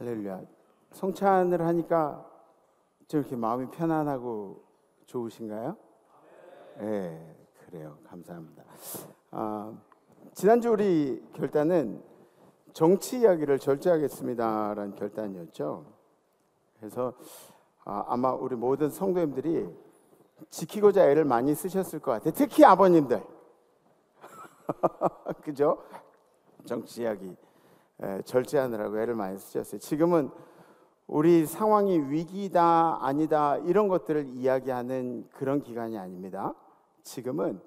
할렐루야. 성찬을 하니까 좀 이렇게 마음이 편안하고 좋으신가요? 네, 그래요. 감사합니다. 지난주 우리 결단은 정치 이야기를 절제하겠습니다라는 결단이었죠. 그래서 아마 우리 모든 성도님들이 지키고자 애를 많이 쓰셨을 것 같아요. 특히 아버님들. 그죠? 정치 이야기 절제하느라고 애를 많이 쓰셨어요. 지금은 우리 상황이 위기다 아니다 이런 것들을 이야기하는 그런 기간이 아닙니다. 지금은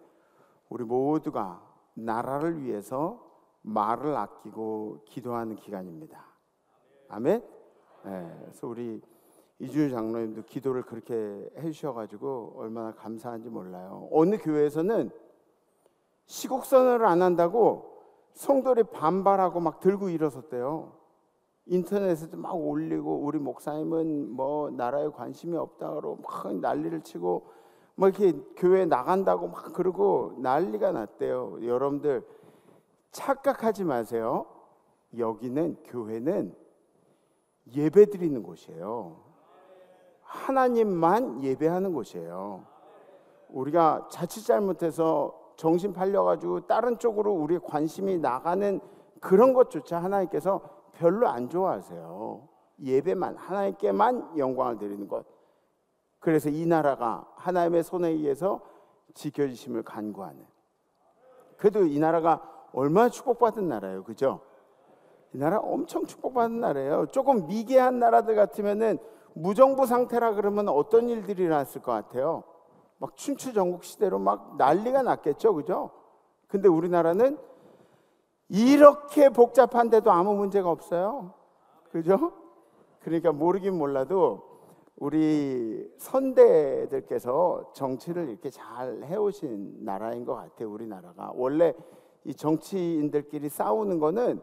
우리 모두가 나라를 위해서 말을 아끼고 기도하는 기간입니다. 아멘. 그래서 우리 이준유 장로님도 기도를 그렇게 해주셔가지고 얼마나 감사한지 몰라요. 어느 교회에서는 시국선언을 안 한다고 성도들이 반발하고 막 들고 일어섰대요. 인터넷에도 막 올리고 우리 목사님은 뭐 나라에 관심이 없다고 막 난리를 치고 뭐 이렇게 교회 나간다고 막 그러고 난리가 났대요. 여러분들 착각하지 마세요. 여기는 교회는 예배 드리는 곳이에요. 하나님만 예배하는 곳이에요. 우리가 자칫 잘못해서 정신 팔려가지고 다른 쪽으로 우리의 관심이 나가는 그런 것조차 하나님께서 별로 안 좋아하세요. 예배만, 하나님께만 영광을 드리는 것. 그래서 이 나라가 하나님의 손에 의해서 지켜지심을 간구하는. 그래도 이 나라가 얼마나 축복받은 나라예요. 그죠? 이 나라 엄청 축복받은 나라예요. 조금 미개한 나라들 같으면은 무정부 상태라 그러면 어떤 일들이 일어났을 것 같아요? 막 춘추 전국 시대로 막 난리가 났겠죠. 그죠? 근데 우리나라는 이렇게 복잡한데도 아무 문제가 없어요. 그죠? 그러니까 모르긴 몰라도 우리 선대들께서 정치를 이렇게 잘 해오신 나라인 것 같아요. 우리나라가. 원래 이 정치인들끼리 싸우는 거는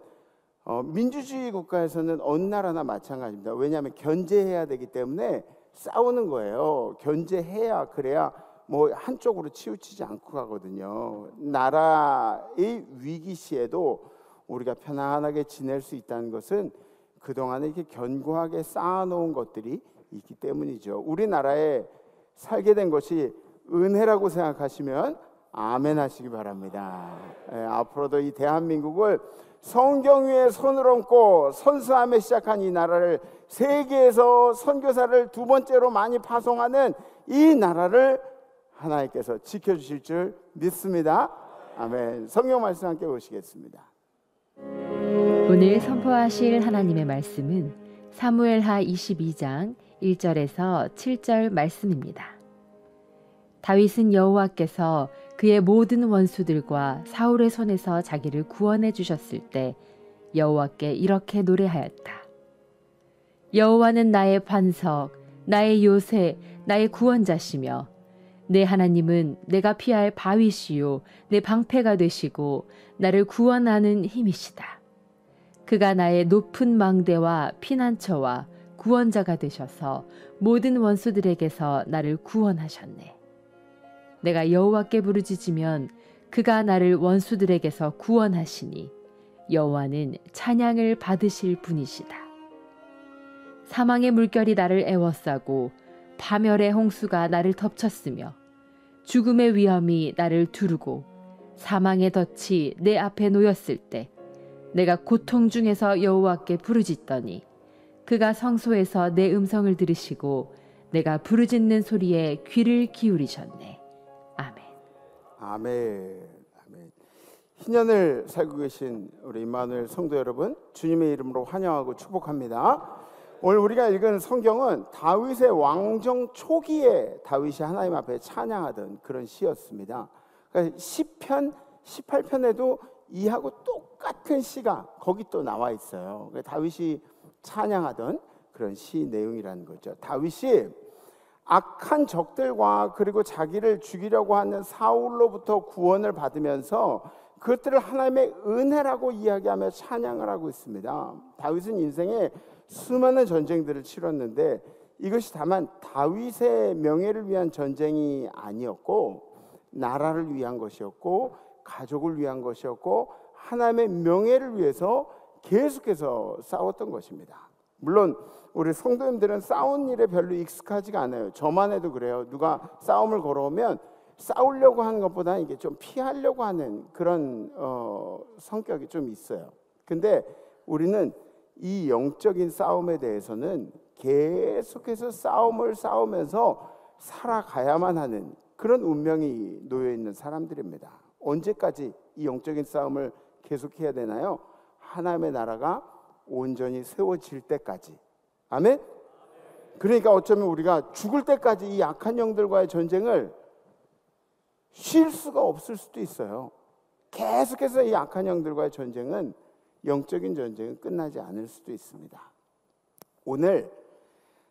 민주주의 국가에서는 어느 나라나 마찬가지입니다. 왜냐하면 견제해야 되기 때문에 싸우는 거예요. 견제해야 그래야 뭐 한쪽으로 치우치지 않고 가거든요. 나라의 위기 시에도 우리가 편안하게 지낼 수 있다는 것은 그동안에 이렇게 견고하게 쌓아놓은 것들이 있기 때문이죠. 우리나라에 살게 된 것이 은혜라고 생각하시면 아멘 하시기 바랍니다. 앞으로도 이 대한민국을 성경 위에 손을 얹고 선수하며 시작한 이 나라를 세계에서 선교사를 두 번째로 많이 파송하는 이 나라를 하나님께서 지켜주실 줄 믿습니다. 아멘. 성경 말씀 함께 보시겠습니다. 오늘 선포하실 하나님의 말씀은 사무엘하 22장 1절에서 7절 말씀입니다. 다윗은 여호와께서 그의 모든 원수들과 사울의 손에서 자기를 구원해 주셨을 때 여호와께 이렇게 노래하였다. 여호와는 나의 반석, 나의 요새, 나의 구원자시며 내 하나님은 내가 피할 바위시요 내 방패가 되시고 나를 구원하는 힘이시다. 그가 나의 높은 망대와 피난처와 구원자가 되셔서 모든 원수들에게서 나를 구원하셨네. 내가 여호와께 부르짖으면 그가 나를 원수들에게서 구원하시니 여호와는 찬양을 받으실 분이시다. 사망의 물결이 나를 에워싸고 파멸의 홍수가 나를 덮쳤으며 죽음의 위험이 나를 두르고 사망의 덫이 내 앞에 놓였을 때 내가 고통 중에서 여호와께 부르짖더니 그가 성소에서 내 음성을 들으시고 내가 부르짖는 소리에 귀를 기울이셨네. 아멘. 아멘. 아멘. 희년을 살고 계신 우리 임마누엘 성도 여러분, 주님의 이름으로 환영하고 축복합니다. 오늘 우리가 읽은 성경은 다윗의 왕정 초기에 다윗이 하나님 앞에 찬양하던 그런 시였습니다. 그러니까 시편 18편에도 이하고 똑같은 시가 거기 또 나와 있어요. 그러니까 다윗이 찬양하던 그런 시 내용이라는 거죠. 다윗이 악한 적들과 그리고 자기를 죽이려고 하는 사울로부터 구원을 받으면서 그것들을 하나님의 은혜라고 이야기하며 찬양을 하고 있습니다. 다윗은 인생에 수많은 전쟁들을 치렀는데 이것이 다만 다윗의 명예를 위한 전쟁이 아니었고 나라를 위한 것이었고 가족을 위한 것이었고 하나님의 명예를 위해서 계속해서 싸웠던 것입니다. 물론 우리 성도님들은 싸운 일에 별로 익숙하지가 않아요. 저만 해도 그래요. 누가 싸움을 걸어오면 싸우려고 하는 것보다 이게 좀 피하려고 하는 그런 성격이 좀 있어요. 근데 우리는 이 영적인 싸움에 대해서는 계속해서 싸움을 싸우면서 살아가야만 하는 그런 운명이 놓여 있는 사람들입니다. 언제까지 이 영적인 싸움을 계속해야 되나요? 하나님의 나라가 온전히 세워질 때까지. 아멘? 그러니까 어쩌면 우리가 죽을 때까지 이 악한 영들과의 전쟁을 쉴 수가 없을 수도 있어요. 계속해서 이 악한 영들과의 전쟁은, 영적인 전쟁은 끝나지 않을 수도 있습니다. 오늘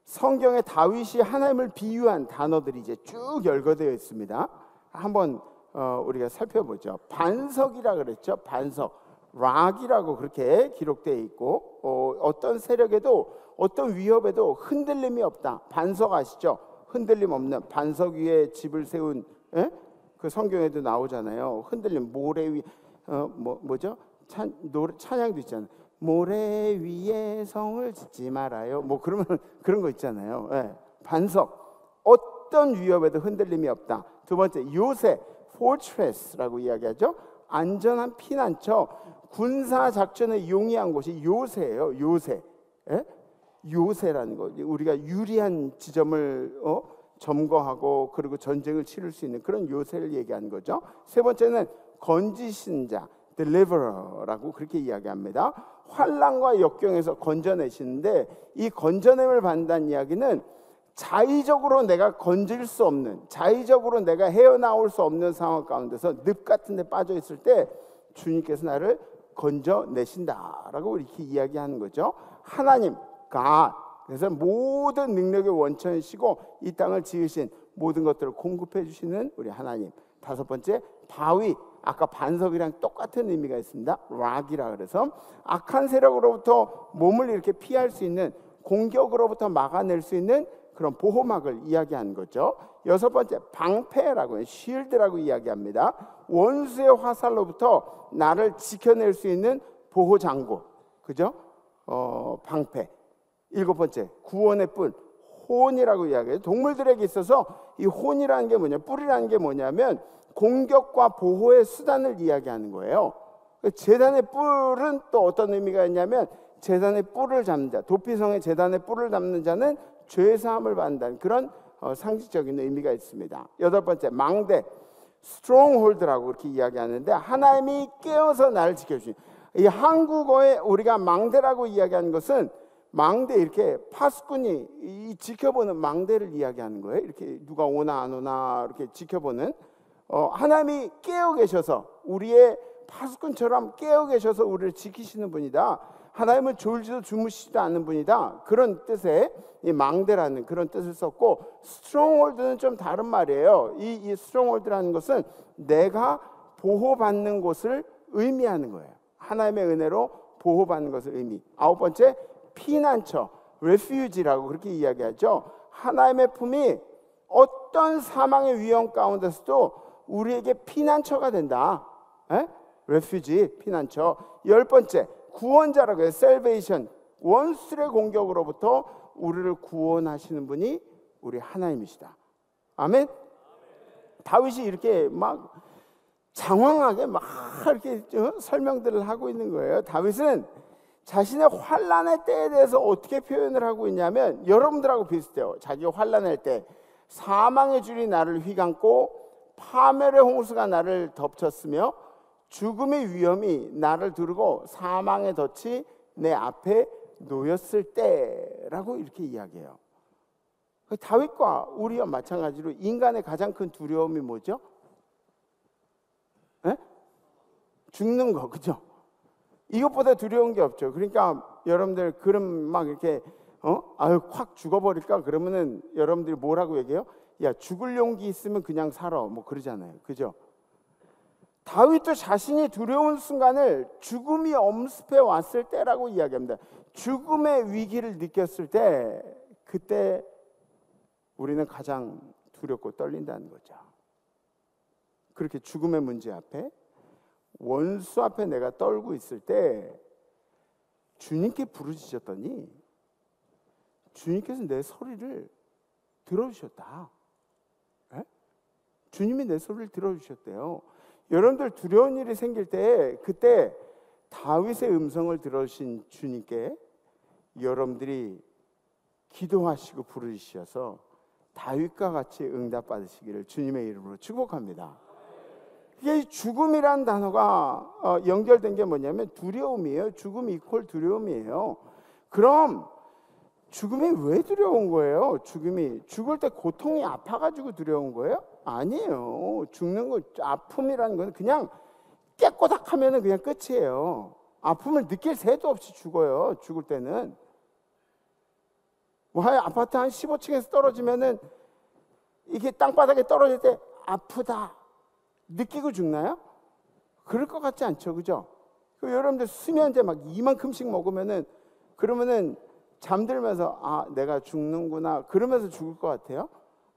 성경에 다윗이 하나님을 비유한 단어들이 이제 쭉 열거되어 있습니다. 한번 우리가 살펴보죠. 반석이라 그랬죠. 반석, 락이라고 그렇게 기록되어 있고, 어떤 세력에도 어떤 위협에도 흔들림이 없다. 반석 아시죠? 흔들림 없는 반석 위에 집을 세운, 그 성경에도 나오잖아요. 흔들림, 모래 위, 뭐죠? 찬양도 있잖아요. 모래 위에 성을 짓지 말아요. 뭐 그러면 그런 거 있잖아요. 반석, 어떤 위협에도 흔들림이 없다. 두 번째, 요새, fortress라고 이야기하죠. 안전한 피난처, 군사 작전에 용이한 곳이 요새예요. 요새. 요새라는 거, 우리가 유리한 지점을 점거하고 그리고 전쟁을 치를 수 있는 그런 요새를 얘기하는 거죠. 세 번째는 건지신 자, deliverer라고 그렇게 이야기합니다. 환난과 역경에서 건져내시는데, 이 건져냄을 받는다는 이야기는 자의적으로 내가 건질 수 없는, 자의적으로 내가 헤어나올 수 없는 상황 가운데서 늪 같은 데 빠져 있을 때 주님께서 나를 건져내신다라고 이렇게 이야기하는 거죠. 하나님, God, 그래서 모든 능력의 원천이시고 이 땅을 지으신 모든 것들을 공급해 주시는 우리 하나님. 다섯 번째, 바위, 아까 반석이랑 똑같은 의미가 있습니다. 락이라 그래서 악한 세력으로부터 몸을 이렇게 피할 수 있는, 공격으로부터 막아낼 수 있는 그런 보호막을 이야기하는 거죠. 여섯 번째, 방패라고 해요. 쉴드라고 이야기합니다. 원수의 화살로부터 나를 지켜낼 수 있는 보호장구, 그죠? 방패. 일곱 번째, 구원의 뿔, 혼이라고 이야기해요. 동물들에게 있어서 이 혼이라는 게 뭐냐, 뿔이라는 게 뭐냐면 공격과 보호의 수단을 이야기하는 거예요. 제단의 뿔은 또 어떤 의미가 있냐면, 제단의 뿔을 잡는 자, 도피성의 제단의 뿔을 잡는 자는 죄사함을 받는다는 그런 상징적인 의미가 있습니다. 여덟 번째, 망대, stronghold라고 그렇게 이야기하는데, 하나님이 깨어서 나를 지켜주신, 이 한국어에 우리가 망대라고 이야기하는 것은 망대, 이렇게 파수꾼이 이 지켜보는 망대를 이야기하는 거예요. 이렇게 누가 오나 안 오나 이렇게 지켜보는, 하나님이 깨어 계셔서, 우리의 파수꾼처럼 깨어 계셔서 우리를 지키시는 분이다. 하나님은 졸지도 주무시지도 않는 분이다. 그런 뜻의 이 망대라는 그런 뜻을 썼고, 스트롱홀드는 좀 다른 말이에요. 이 스트롱홀드라는 것은 내가 보호받는 곳을 의미하는 거예요. 하나님의 은혜로 보호받는 것을 의미. 아홉 번째, 피난처, refuge라고 그렇게 이야기하죠. 하나님의 품이 어떤 사망의 위험 가운데서도 우리에게 피난처가 된다. refuge, 피난처. 열 번째, 구원자라고 해요. salvation, 원수의 공격으로부터 우리를 구원하시는 분이 우리 하나님이시다. 아멘. 다윗이 이렇게 막 장황하게 막 이렇게 설명들을 하고 있는 거예요. 다윗은 자신의 환난의 때에 대해서 어떻게 표현을 하고 있냐면, 여러분들하고 비슷해요. 자기가 환난할 때 사망의 줄이 나를 휘감고 파멸의 홍수가 나를 덮쳤으며 죽음의 위험이 나를 두르고 사망의 덫이 내 앞에 놓였을 때라고 이렇게 이야기해요. 다윗과 우리와 마찬가지로 인간의 가장 큰 두려움이 뭐죠? 죽는 거, 그죠? 이것보다 두려운 게 없죠. 그러니까 여러분들 그럼 막 이렇게 아유 확 죽어버릴까 그러면은 여러분들이 뭐라고 얘기해요? 야, 죽을 용기 있으면 그냥 살아, 뭐 그러잖아요, 그죠? 다윗도 자신이 두려운 순간을 죽음이 엄습해 왔을 때라고 이야기합니다. 죽음의 위기를 느꼈을 때, 그때 우리는 가장 두렵고 떨린다는 거죠. 그렇게 죽음의 문제 앞에, 원수 앞에 내가 떨고 있을 때 주님께 부르짖었더니 주님께서 내 소리를 들어주셨다. 예? 주님이 내 소리를 들어주셨대요. 여러분들 두려운 일이 생길 때 그때 다윗의 음성을 들으신 주님께 여러분들이 기도하시고 부르시셔서 다윗과 같이 응답받으시기를 주님의 이름으로 축복합니다. 이게 죽음이란 단어가 연결된 게 뭐냐면 두려움이에요. 죽음이 이퀄 두려움이에요. 그럼 죽음이 왜 두려운 거예요? 죽음이 죽을 때 고통이 아파가지고 두려운 거예요? 아니에요. 죽는 거 아픔이라는 건 그냥 깨꼬닥하면 그냥 끝이에요. 아픔을 느낄 새도 없이 죽어요. 죽을 때는 뭐 아파트 한 15층에서 떨어지면은 이게 땅바닥에 떨어질 때 아프다 느끼고 죽나요? 그럴 것 같지 않죠, 그죠? 여러분들 수면제 막 이만큼씩 먹으면은 그러면은 잠들면서 아 내가 죽는구나 그러면서 죽을 것 같아요?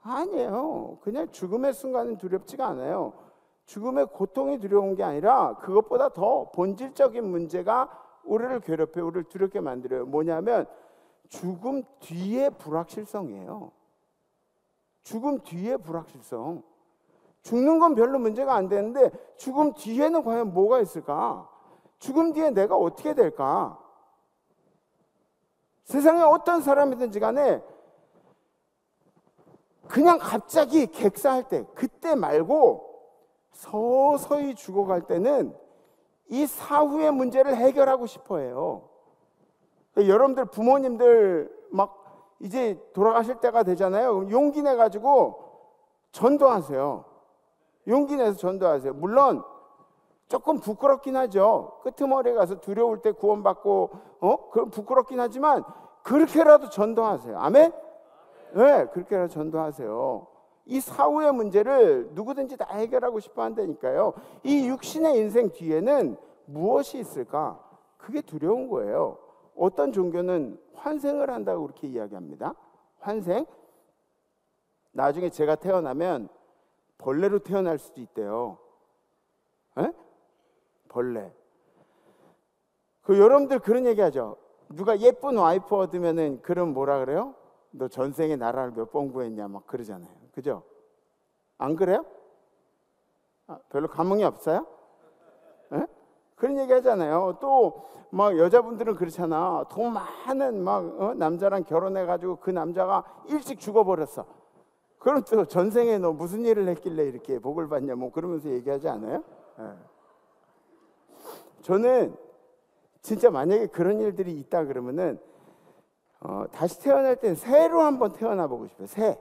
아니에요. 그냥 죽음의 순간은 두렵지가 않아요. 죽음의 고통이 두려운 게 아니라 그것보다 더 본질적인 문제가 우리를 괴롭혀 우리를 두렵게 만들어요. 뭐냐면 죽음 뒤의 불확실성이에요. 죽음 뒤의 불확실성. 죽는 건 별로 문제가 안 되는데 죽음 뒤에는 과연 뭐가 있을까? 죽음 뒤에 내가 어떻게 될까? 세상에 어떤 사람이든지 간에 그냥 갑자기 객사할 때 그때 말고 서서히 죽어갈 때는 이 사후의 문제를 해결하고 싶어 해요. 여러분들 부모님들 막 이제 돌아가실 때가 되잖아요. 용기 내가지고 전도하세요. 용기 내서 전도하세요. 물론 조금 부끄럽긴 하죠. 끄트머리에 가서 두려울 때 구원받고 그럼 부끄럽긴 하지만 그렇게라도 전도하세요. 아멘? 네, 그렇게라도 전도하세요. 이 사후의 문제를 누구든지 다 해결하고 싶어 한다니까요. 이 육신의 인생 뒤에는 무엇이 있을까? 그게 두려운 거예요. 어떤 종교는 환생을 한다고 그렇게 이야기합니다. 환생? 나중에 제가 태어나면 벌레로 태어날 수도 있대요. 에? 벌레. 여러분들 그런 얘기하죠. 누가 예쁜 와이프 얻으면은 그럼 뭐라 그래요? 너 전생에 나라를 몇 번 구했냐 막 그러잖아요. 그죠? 안 그래요? 별로 감흥이 없어요? 에? 그런 얘기 하잖아요. 또 막 여자분들은 그렇잖아. 돈 많은 막 남자랑 결혼해가지고 그 남자가 일찍 죽어버렸어. 그럼 또 전생에 너 무슨 일을 했길래 이렇게 복을 받냐 뭐 그러면서 얘기하지 않아요? 네. 저는 진짜 만약에 그런 일들이 있다 그러면은 다시 태어날 때 새로 한번 태어나 보고 싶어요. 새.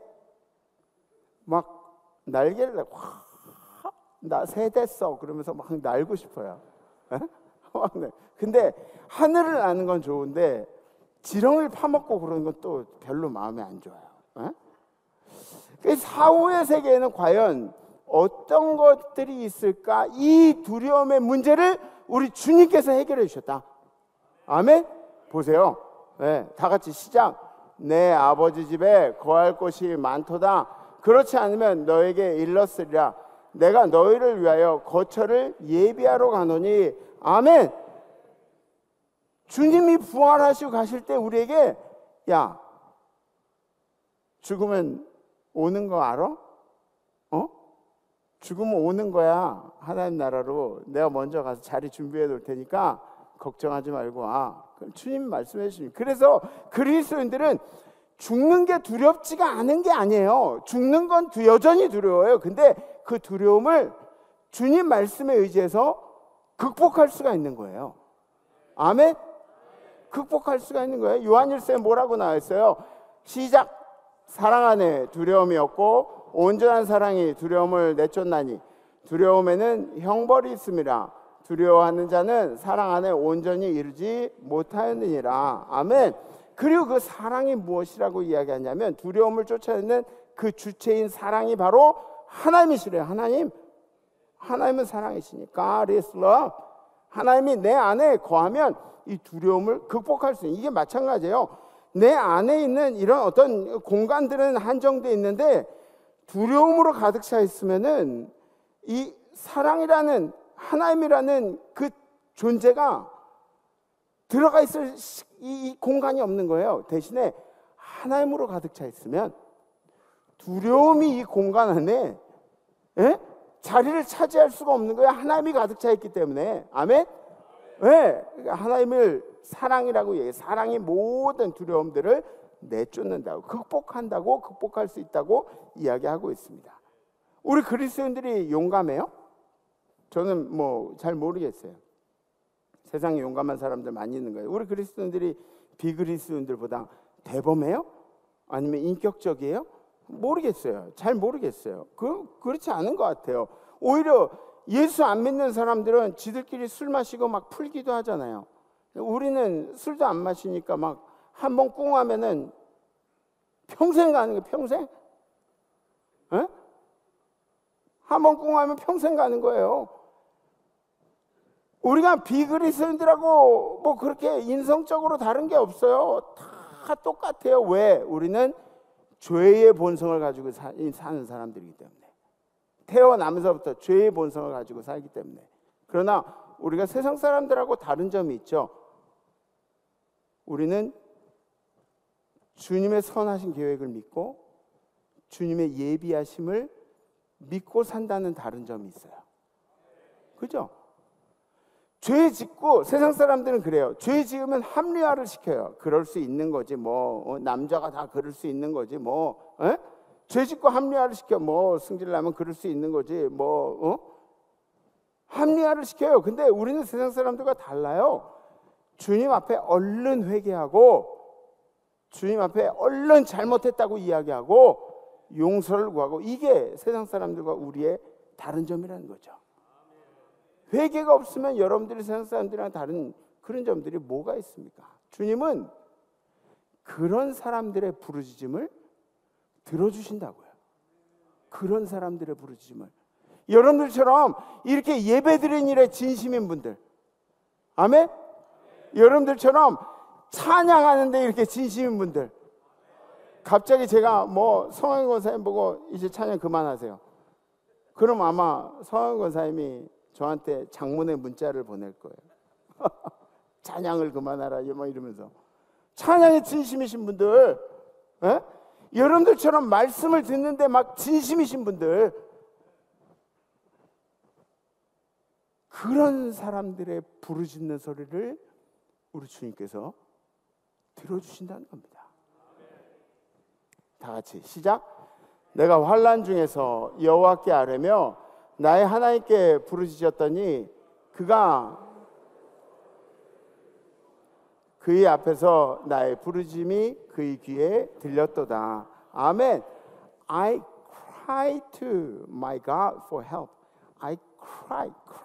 막 날개를 나 새 됐어 그러면서 막 날고 싶어요. 근데 하늘을 나는 건 좋은데 지렁이를 파먹고 그러는 건 또 별로 마음에 안 좋아요. 사후의 세계에는 과연 어떤 것들이 있을까? 이 두려움의 문제를 우리 주님께서 해결해 주셨다. 아멘? 보세요. 네, 다 같이 시작. 내 아버지 집에 거할 곳이 많도다. 그렇지 않으면 너에게 일렀으리라. 내가 너희를 위하여 거처를 예비하러 가노니. 아멘. 주님이 부활하시고 가실 때 우리에게 야 죽으면 오는 거 알아? 죽으면 오는 거야. 하나님 나라로 내가 먼저 가서 자리 준비해 놓을 테니까 걱정하지 말고 와. 주님 말씀해 주십니다. 그래서 그리스도인들은 죽는 게 두렵지가 않은 게 아니에요. 죽는 건 여전히 두려워요. 근데 그 두려움을 주님 말씀에 의지해서 극복할 수가 있는 거예요. 아멘? 극복할 수가 있는 거예요. 요한일서에 뭐라고 나와 있어요? 시작. 사랑 안에 두려움이 없고 온전한 사랑이 두려움을 내쫓나니 두려움에는 형벌이 있음이라. 두려워하는 자는 사랑 안에 온전히 이르지 못하였느니라. 아멘. 그리고 그 사랑이 무엇이라고 이야기하냐면 두려움을 쫓아내는 그 주체인 사랑이 바로 하나님이시래요. 하나님은 사랑이시니 God is love. 하나님이 내 안에 거하면 이 두려움을 극복할 수 있는, 이게 마찬가지예요. 내 안에 있는 이런 어떤 공간들은 한정되어 있는데 두려움으로 가득 차 있으면은 이 사랑이라는 하나님이라는 그 존재가 들어가 있을 이 공간이 없는 거예요. 대신에 하나님으로 가득 차 있으면 두려움이 이 공간 안에 자리를 차지할 수가 없는 거예요. 하나님이 가득 차 있기 때문에. 아멘? 그러니까 하나님을 사랑이라고 얘기해요. 사랑이 모든 두려움들을 내쫓는다고, 극복한다고, 극복할 수 있다고 이야기하고 있습니다. 우리 그리스도인들이 용감해요? 저는 뭐 잘 모르겠어요. 세상에 용감한 사람들 많이 있는 거예요. 우리 그리스도인들이 비그리스도인들보다 대범해요? 아니면 인격적이에요? 모르겠어요. 잘 모르겠어요. 그렇지 않은 것 같아요. 오히려 예수 안 믿는 사람들은 지들끼리 술 마시고 막 풀기도 하잖아요. 우리는 술도 안 마시니까 막 한 번 꿍하면은 평생 가는 거예요. 평생? 한 번 꿍하면 평생 가는 거예요. 우리가 비그리스도인들하고 뭐 그렇게 인성적으로 다른 게 없어요. 다 똑같아요. 왜? 우리는 죄의 본성을 가지고 사는 사람들이기 때문에. 태어나면서부터 죄의 본성을 가지고 살기 때문에. 그러나 우리가 세상 사람들하고 다른 점이 있죠. 우리는 주님의 선하신 계획을 믿고 주님의 예비하심을 믿고 산다는 다른 점이 있어요. 그죠? 죄 짓고, 세상 사람들은 그래요. 죄 지으면 합리화를 시켜요. 그럴 수 있는 거지 뭐, 남자가 다 그럴 수 있는 거지 뭐, 죄 짓고 합리화를 시켜. 뭐 승질 나면 그럴 수 있는 거지 뭐, 합리화를 시켜요. 근데 우리는 세상 사람들과 달라요. 주님 앞에 얼른 회개하고 주님 앞에 얼른 잘못했다고 이야기하고 용서를 구하고, 이게 세상 사람들과 우리의 다른 점이라는 거죠. 회개가 없으면 여러분들이 세상 사람들이랑 다른 그런 점들이 뭐가 있습니까? 주님은 그런 사람들의 부르짖음을 들어주신다고요. 그런 사람들의 부르짖음을. 여러분들처럼 이렇게 예배드리는 일에 진심인 분들, 아멘? 여러분들처럼 찬양하는데 이렇게 진심인 분들, 갑자기 제가 뭐 성환 권사님 보고 이제 찬양 그만하세요. 그럼 아마 성환 권사님이 저한테 장문의 문자를 보낼 거예요. 찬양을 그만하라 뭐 이러면서. 찬양에 진심이신 분들, 여러분들처럼 말씀을 듣는데 막 진심이신 분들, 그런 사람들의 부르짖는 소리를 우리 주님께서 들어주신다는 겁니다. 다 같이 시작. 내가 환난 중에서 여호와께 아뢰며 나의 하나님께 부르짖었더니 그가 그의 앞에서 나의 부르짖음이 그의 귀에 들렸도다. 아멘. I cry to my God for help. I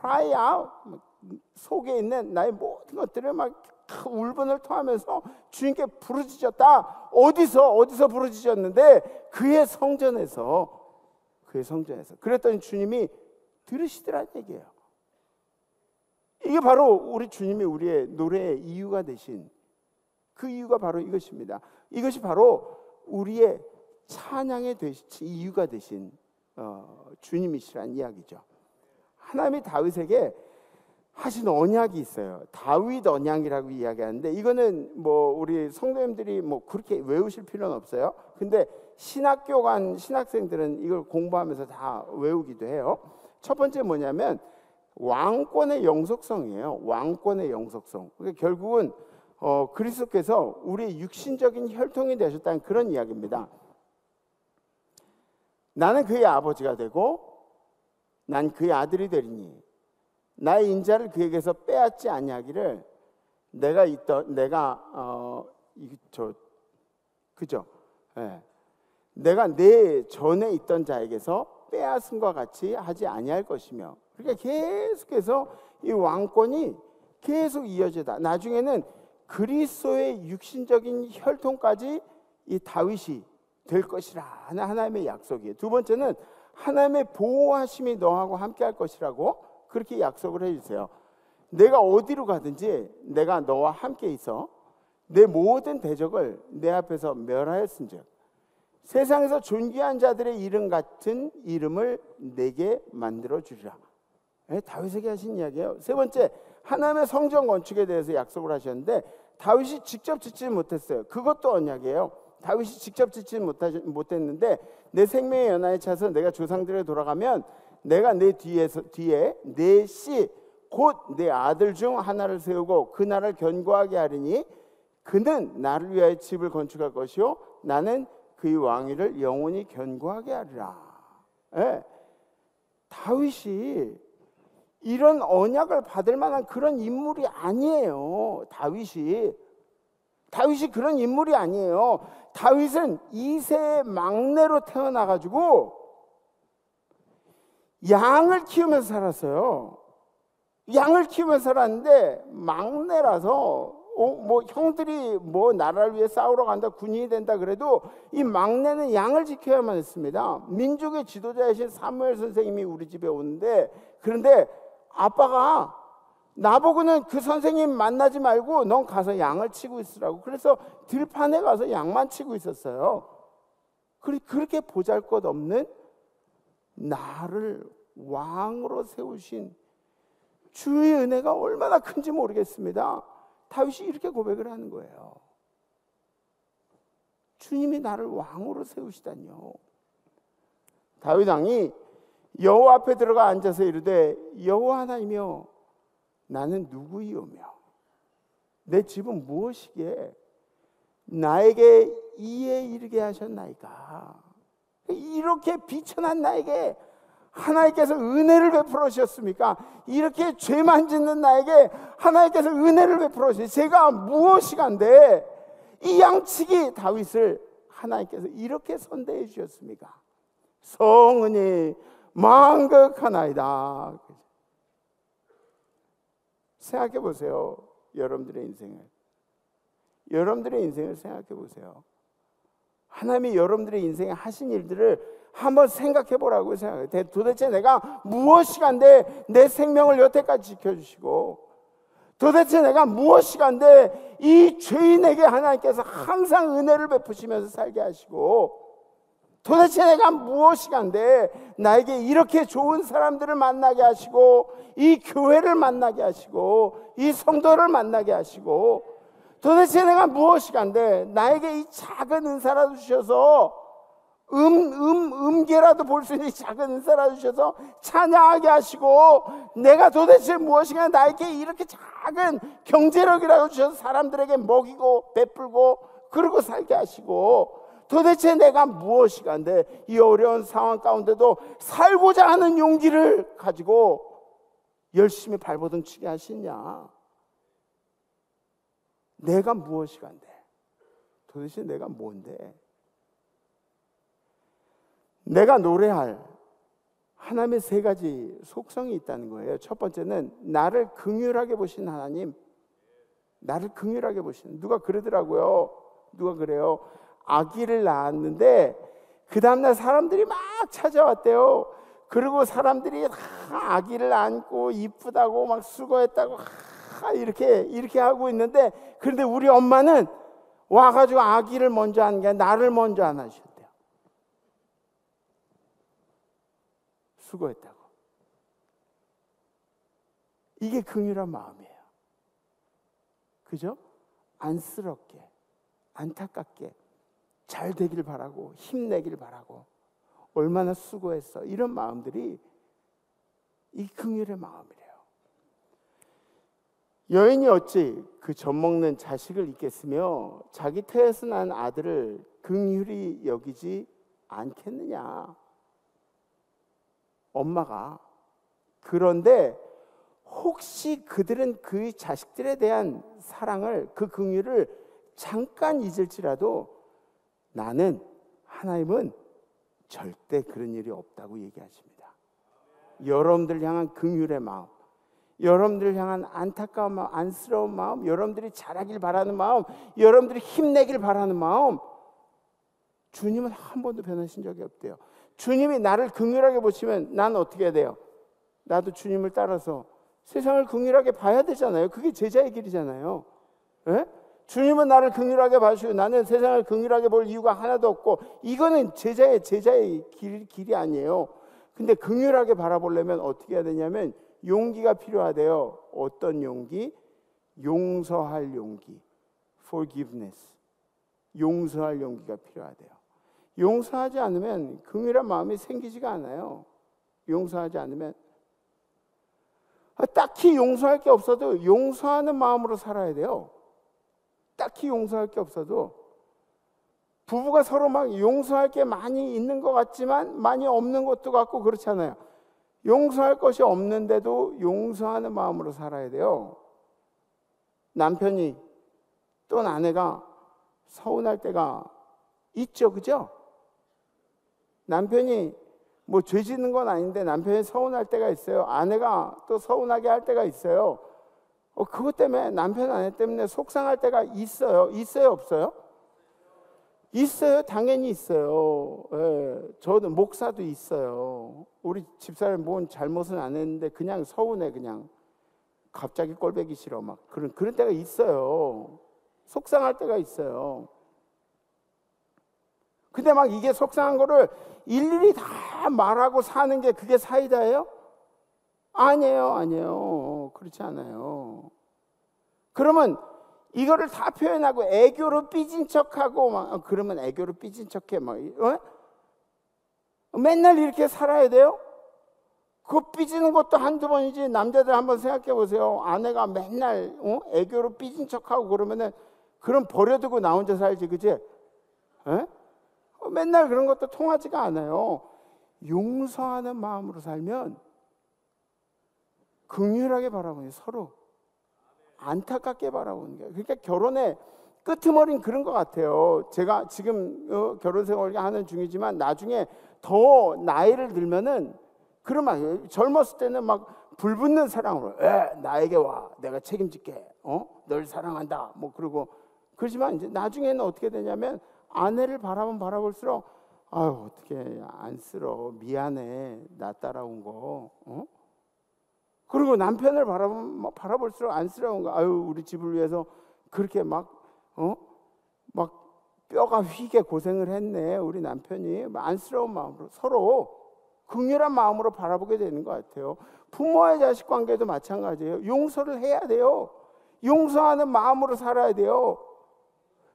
cry out. 속에 있는 나의 모든 것들을 막 울분을 토하면서 주님께 부르짖었다. 어디서 부르짖었는데? 그의 성전에서. 그랬더니 주님이 들으시더라는 얘기예요. 이게 바로 우리 주님이 우리의 노래의 이유가 되신, 그 이유가 바로 이것입니다. 이것이 바로 우리의 찬양의 이유가 되신 주님이시라는 이야기죠. 하나님이 다윗에게 하신 언약이 있어요. 다윗 언약이라고 이야기하는데, 이거는 뭐 우리 성도님들이 뭐 그렇게 외우실 필요는 없어요. 근데 신학교 간 신학생들은 이걸 공부하면서 다 외우기도 해요. 첫 번째 뭐냐면 왕권의 영속성이에요. 왕권의 영속성. 그러니까 결국은 그리스도께서 우리의 육신적인 혈통이 되셨다는 그런 이야기입니다. 나는 그의 아버지가 되고 난 그의 아들이 되리니 나의 인자를 그에게서 빼앗지 아니하기를 내가 내 전에 있던 자에게서 빼앗음과 같이 하지 아니할 것이며. 그러니까 계속해서 이 왕권이 계속 이어지다. 나중에는 그리스도의 육신적인 혈통까지 이 다윗이 될 것이라 하는 하나님의 약속이에요. 두 번째는 하나님의 보호하심이 너하고 함께 할 것이라고 그렇게 약속을 해주세요. 내가 어디로 가든지 내가 너와 함께 있어 내 모든 대적을 내 앞에서 멸하였은즉 세상에서 존귀한 자들의 이름 같은 이름을 내게 만들어 주리라. 다윗에게 하신 이야기예요. 세 번째, 하나님의 성전 건축에 대해서 약속을 하셨는데 다윗이 직접 짓지 못했어요. 그것도 언약이에요. 다윗이 직접 짓지는 못했는데 내 생명의 연한에 차서 내가 조상들에 돌아가면 내가 내 뒤에 내 씨 곧 내 아들 중 하나를 세우고 그 나라를 견고하게 하리니 그는 나를 위하여 집을 건축할 것이요 나는 그의 왕위를 영원히 견고하게 하리라. 예. 다윗이 이런 언약을 받을 만한 그런 인물이 아니에요. 다윗이 그런 인물이 아니에요. 다윗은 2세의 막내로 태어나가지고 양을 키우면서 살았어요. 양을 키우면서 살았는데 막내라서 뭐 형들이 뭐 나라를 위해 싸우러 간다, 군인이 된다 그래도 이 막내는 양을 지켜야만 했습니다. 민족의 지도자이신 사무엘 선생님이 우리 집에 오는데, 그런데 아빠가 나보고는 그 선생님 만나지 말고 넌 가서 양을 치고 있으라고. 그래서 들판에 가서 양만 치고 있었어요. 그렇게 보잘것없는 나를 왕으로 세우신 주의 은혜가 얼마나 큰지 모르겠습니다. 다윗이 이렇게 고백을 하는 거예요. 주님이 나를 왕으로 세우시다니요. 다윗 왕이 여호와 앞에 들어가 앉아서 이르되 여호와 하나님이여 나는 누구이오며 내 집은 무엇이기에 나에게 이에 이르게 하셨나이까. 이렇게 비천한 나에게 하나님께서 은혜를 베풀어 주셨습니까? 이렇게 죄만 짓는 나에게 하나님께서 은혜를 베풀어 주셨습니까? 제가 무엇이간데 이 양치기 다윗을 하나님께서 이렇게 선대해 주셨습니까? 성은이 만극하나이다. 생각해 보세요. 여러분들의 인생을 생각해 보세요. 하나님이 여러분들의 인생에 하신 일들을 한번 생각해 보라고 생각해요. 도대체 내가 무엇이간데 내 생명을 여태까지 지켜주시고, 도대체 내가 무엇이간데 이 죄인에게 하나님께서 항상 은혜를 베푸시면서 살게 하시고, 도대체 내가 무엇이간데 나에게 이렇게 좋은 사람들을 만나게 하시고, 이 교회를 만나게 하시고, 이 성도를 만나게 하시고, 도대체 내가 무엇이간데 나에게 이 작은 은사라도 주셔서 음계라도 볼 수 있는 작은 은사라도 주셔서 찬양하게 하시고, 내가 도대체 무엇인가 나에게 이렇게 작은 경제력이라도 주셔서 사람들에게 먹이고 베풀고 그러고 살게 하시고, 도대체 내가 무엇이간데 이 어려운 상황 가운데도 살고자 하는 용기를 가지고 열심히 발버둥 치게 하시냐. 내가 무엇이간데, 도대체 내가 뭔데? 내가 노래할 하나님의 세 가지 속성이 있다는 거예요. 첫 번째는 나를 긍휼하게 보신 하나님. 나를 긍휼하게 보시는. 누가 그러더라고요. 누가 그래요? 아기를 낳았는데 그 다음날 사람들이 막 찾아왔대요. 그리고 사람들이 다 아기를 안고 이쁘다고 막 수고했다고 이렇게 하고 있는데, 그런데 우리 엄마는 와가지고 아기를 먼저 하는 게 아니라 나를 먼저 안 하셨대요. 수고했다고. 이게 긍휼한 마음이에요. 그죠? 안쓰럽게, 안타깝게, 잘 되길 바라고, 힘내길 바라고, 얼마나 수고했어, 이런 마음들이 이 긍휼의 마음이래요. 여인이 어찌 그 젖먹는 자식을 잊겠으며 자기 태에서 난 아들을 긍휼히 여기지 않겠느냐. 엄마가. 그런데 혹시 그들은 그 자식들에 대한 사랑을, 그 긍휼을 잠깐 잊을지라도 나는, 하나님은 절대 그런 일이 없다고 얘기하십니다. 여러분들 향한 긍휼의 마음, 여러분들 향한 안타까운 마음, 안쓰러운 마음, 여러분들이 잘하길 바라는 마음, 여러분들이 힘내길 바라는 마음, 주님은 한 번도 변하신 적이 없대요. 주님이 나를 긍휼하게 보시면 난 어떻게 해야 돼요? 나도 주님을 따라서 세상을 긍휼하게 봐야 되잖아요. 그게 제자의 길이잖아요. 예? 주님은 나를 긍휼하게 봐주시고 나는 세상을 긍휼하게 볼 이유가 하나도 없고, 이거는 제자의 길이 아니에요. 근데 긍휼하게 바라보려면 어떻게 해야 되냐면 용기가 필요하대요. 어떤 용기? 용서할 용기, forgiveness. 용서할 용기가 필요하대요. 용서하지 않으면 긍휼한 마음이 생기지가 않아요. 용서하지 않으면 딱히 용서할 게 없어도 용서하는 마음으로 살아야 돼요. 딱히 용서할 게 없어도 부부가 서로 막 용서할 게 많이 있는 것 같지만 많이 없는 것도 같고 그렇잖아요. 용서할 것이 없는데도 용서하는 마음으로 살아야 돼요. 남편이 또는 아내가 서운할 때가 있죠, 그죠? 남편이 뭐 죄 짓는 건 아닌데 남편이 서운할 때가 있어요. 아내가 또 서운하게 할 때가 있어요. 그것 때문에 남편 아내 때문에 속상할 때가 있어요. 있어요, 없어요? 있어요. 당연히 있어요. 예, 저도 목사도 있어요. 우리 집사람 뭔 잘못은 안 했는데 그냥 서운해. 그냥 갑자기 꼴보기 싫어. 막 그런 때가 있어요. 속상할 때가 있어요. 근데 막 이게 속상한 거를 일일이 다 말하고 사는 게 그게 사이다예요? 아니에요. 그렇지 않아요. 그러면 이거를 다 표현하고 애교로 삐진 척하고 막 그러면 애교로 삐진 척해 막 맨날 이렇게 살아야 돼요? 그거 삐지는 것도 한두 번이지. 남자들 한번 생각해 보세요. 아내가 맨날 애교로 삐진 척하고 그러면은 그럼 버려두고 나 혼자 살지, 그치? 맨날 그런 것도 통하지가 않아요. 용서하는 마음으로 살면 긍휼하게 바라보니 서로 안타깝게 바라보는 거예요. 그러니까 결혼의 끄트머리는 그런 것 같아요. 제가 지금 결혼 생활을 하는 중이지만 나중에 더 나이를 들면은 그러면 젊었을 때는 막 불붙는 사랑으로 나에게 와, 내가 책임질게, 널 사랑한다, 뭐 그러고 그렇지만 이제 나중에는 어떻게 되냐면 아내를 바라보면 바라볼수록 아유 어떻게 안쓰러워, 미안해, 나 따라온 거, 그리고 남편을 바라볼수록 안쓰러운 거. 아유 우리 집을 위해서 그렇게 막 뼈가 휘게 고생을 했네 우리 남편이. 안쓰러운 마음으로 서로 긍휼한 마음으로 바라보게 되는 것 같아요. 부모와 자식 관계도 마찬가지예요. 용서를 해야 돼요. 용서하는 마음으로 살아야 돼요.